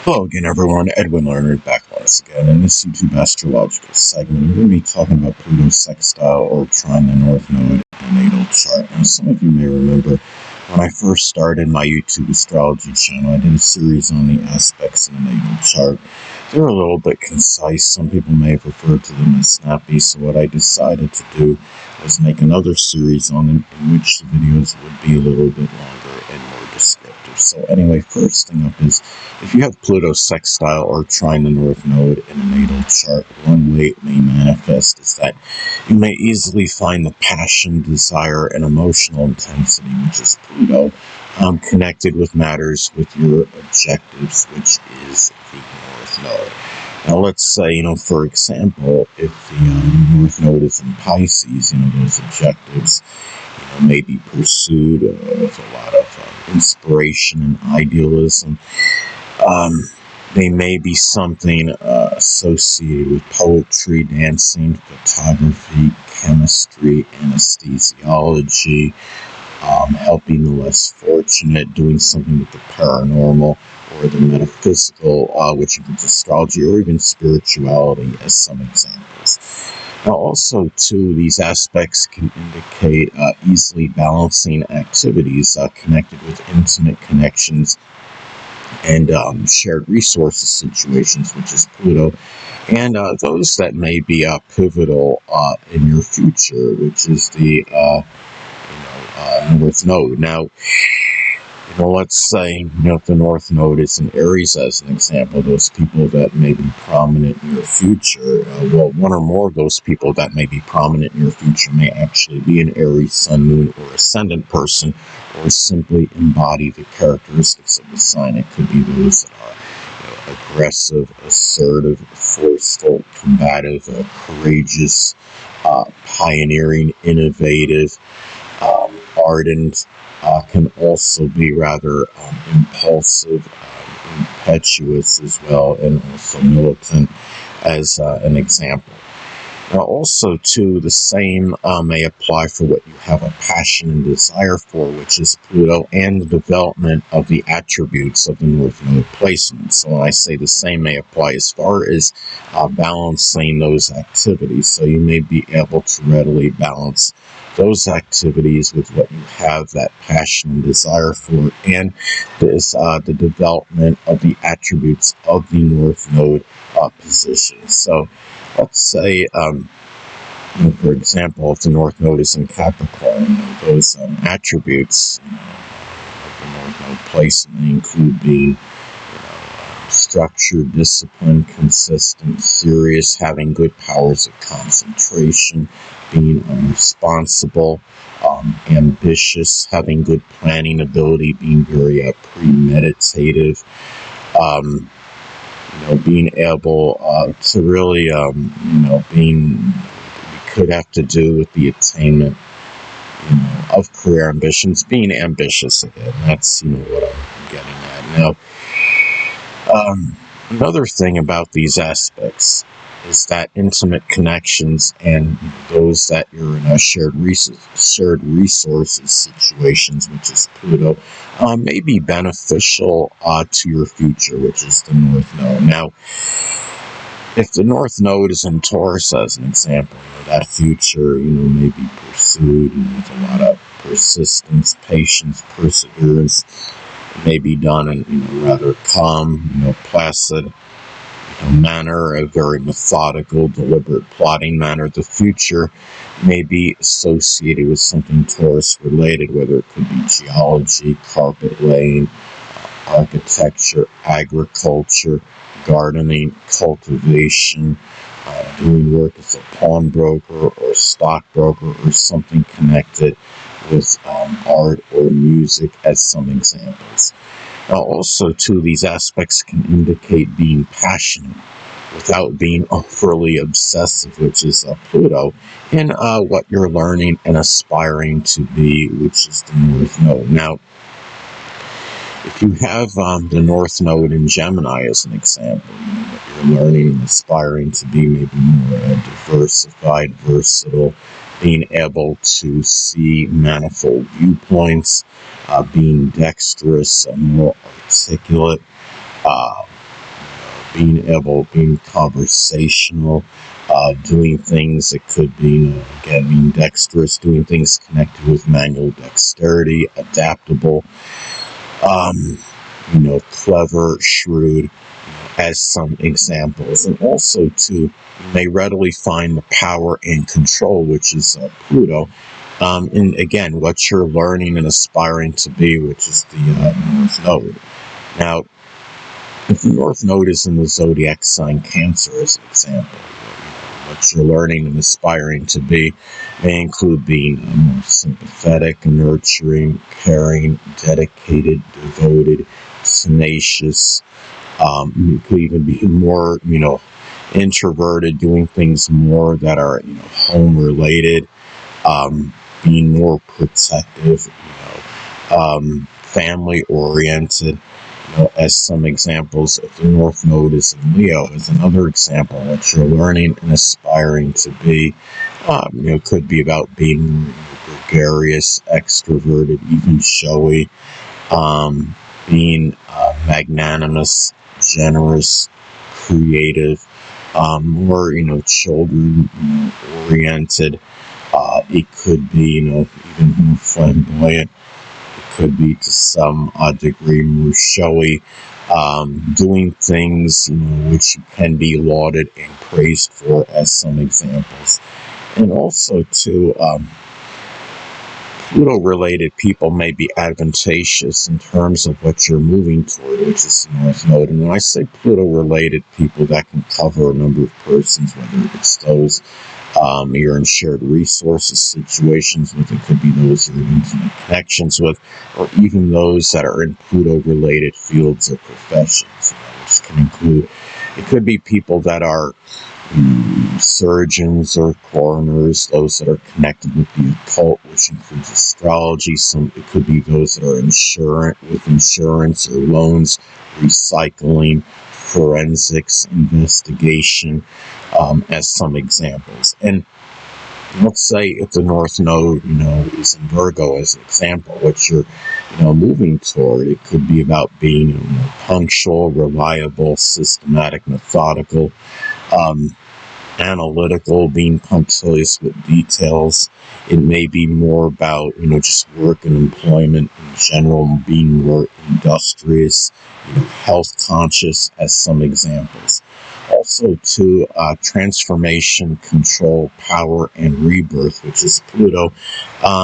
Hello again, everyone. Edwin Leonard back once again. In this YouTube astrological segment, I'm going to be talking about Pluto Sextile or Trine, the North Node, in the natal chart. Now, some of you may remember when I first started my YouTube astrology channel, I did a series on the aspects in the natal chart. They were a little bit concise. Some people may have referred to them as snappy. So what I decided to do was make another series on them in which the videos would be a little bit longer and more descriptive. So anyway, first thing up is if you have Pluto Sextile or Trine the North Node in a natal chart, one way it may manifest is that you may easily find the passion, desire, and emotional intensity, which is Pluto, connected with matters with your objectives, which is the North Node. Now, let's say, for example, if the North Node is in Pisces, those objectives, may be pursued with a lot of inspiration and idealism. They may be something associated with poetry, dancing, photography, chemistry, anesthesiology, helping the less fortunate, doing something with the paranormal or the metaphysical, which includes astrology or even spirituality as some examples. Now, also, too, these aspects can indicate easily balancing activities connected with intimate connections and shared resources situations, which is Pluto, and those that may be pivotal in your future, which is the North Node. Now, let's say, if the North Node is in Aries, as an example, those people that may be prominent in your future, one or more of those people that may be prominent in your future may actually be an Aries, Sun, Moon, or Ascendant person, or simply embody the characteristics of the sign. It could be those that are aggressive, assertive, forceful, combative, courageous, pioneering, innovative, ardent, can also be rather impulsive, impetuous as well, and also militant as an example. Now, also, too, the same may apply for what you have a passion and desire for, which is Pluto, and the development of the attributes of the North Node placement. So when I say the same may apply as far as balancing those activities. So you may be able to readily balance those activities with what you have that passion and desire for, and the development of the attributes of the North Node position. So let's say, for example, if the North Node is in Capricorn, those attributes of the North Node placement include being structured, disciplined, consistent, serious, having good powers of concentration, being responsible, ambitious, having good planning ability, being very premeditative, being able to really, could have to do with the attainment, of career ambitions, being ambitious again. That's, what I'm getting at. Now, another thing about these aspects is that intimate connections and those that you're in a shared resources situations, which is Pluto, may be beneficial to your future, which is the North Node. Now, if the North Node is in Taurus, as an example, that future, may be pursued with a lot of persistence, patience, perseverance. It may be done in rather calm, placid manner, a very methodical, deliberate, plotting manner. The future may be associated with something Taurus related, whether it could be geology, carpet laying, architecture, agriculture, gardening, cultivation, doing work as a pawnbroker or stockbroker, or something connected with art or music, as some examples. Also, too, these aspects can indicate being passionate without being overly obsessive, which is Pluto, in what you're learning and aspiring to be, which is the North Node. Now, if you have the North Node in Gemini, as an example, what you're learning and aspiring to be may be more diversified, versatile, being able to see manifold viewpoints, being dexterous, more articulate, being conversational, doing things. It could be, again, being dexterous, doing things connected with manual dexterity, adaptable, um, clever, shrewd, as some examples. And also, too, you may readily find the power and control, which is Pluto. And again, what you're learning and aspiring to be, which is the North Node. Now, if the North Node is in the zodiac sign Cancer, as an example, what you're learning and aspiring to be may include being more sympathetic, nurturing, caring, dedicated, devoted, tenacious. You could even be more, introverted, doing things more that are, home related, being more protective, family oriented. As some examples, if the North Node is in Leo, is another example. What you're learning and aspiring to be, could be about being gregarious, extroverted, even showy, being magnanimous, generous, creative, more, children oriented. It could be, even more flamboyant. Could be to some degree more showy, doing things which can be lauded and praised for, as some examples. And also too, Pluto-related people may be advantageous in terms of what you're moving toward, which is the North Node. And when I say Pluto-related people, that can cover a number of persons, whether it's those you're in shared resources situations with, it could be those you're in intimate connections with, or even those that are in Pluto-related fields or professions, which can include, it could be people that are surgeons or coroners, those that are connected with the occult, which includes astrology. It could be those that are with insurance or loans, recycling, forensics, investigation, as some examples. And let's say if the North Node, is in Virgo, as an example, what you're, moving toward, it could be about being punctual, reliable, systematic, methodical, analytical, being punctilious with details. It may be more about, just work and employment in general, being more industrious, health conscious, as some examples. Also to transformation, control, power, and rebirth, which is Pluto,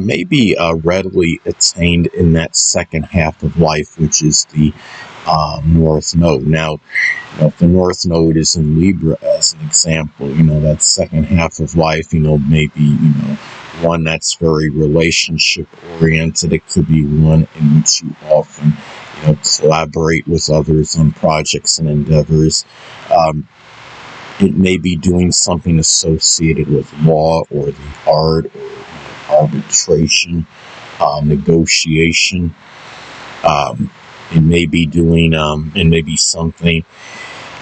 may be readily attained in that second half of life, which is the North Node. Now, if the North Node is in Libra, as an example, that second half of life, maybe, one that's very relationship oriented. It could be one in which you often, collaborate with others on projects and endeavors. It may be doing something associated with law or the art or arbitration, negotiation. It may be doing, it may be something,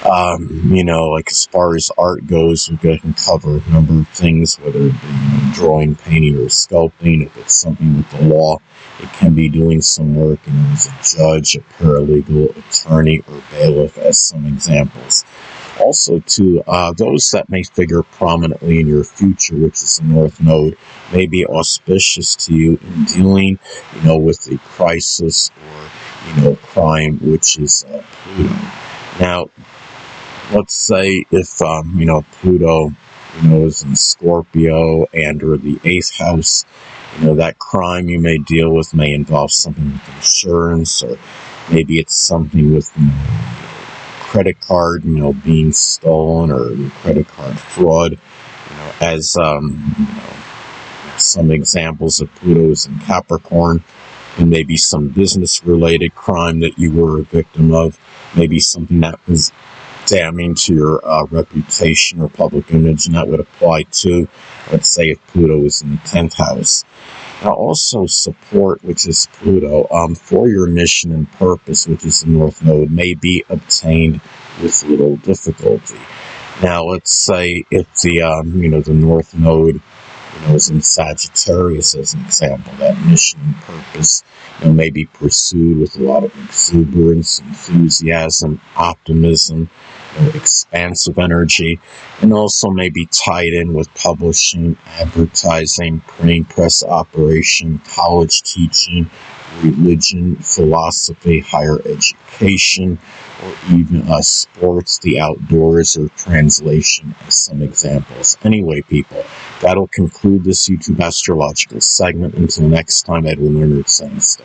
like as far as art goes, we can cover a number of things, whether it be drawing, painting, or sculpting. If it's something with the law, it can be doing some work as a judge, a paralegal, attorney, or bailiff, as some examples. Also, to those that may figure prominently in your future, which is the North Node, may be auspicious to you in dealing, with the crisis or, crime, which is Pluto. Now, let's say if, Pluto, is in Scorpio and or the 8th house, that crime you may deal with may involve something with insurance, or maybe it's something with, credit card, being stolen, or credit card fraud, as, some examples of Pluto's in Capricorn. And maybe some business-related crime that you were a victim of, maybe something that was damning to your reputation or public image, and that would apply to, let's say, if Pluto is in the 10th house. Now, also support, which is Pluto, for your mission and purpose, which is the North Node, may be obtained with little difficulty. Now, let's say if the, the North Node, is in Sagittarius, as an example, that mission and purpose, may be pursued with a lot of exuberance, enthusiasm, optimism, expansive energy, and also may be tied in with publishing, advertising, printing press operation, college teaching, religion, philosophy, higher education, or even sports, the outdoors, or translation as some examples. Anyway, people, that'll conclude this YouTube astrological segment. Until next time, Edwin Leonard saying so.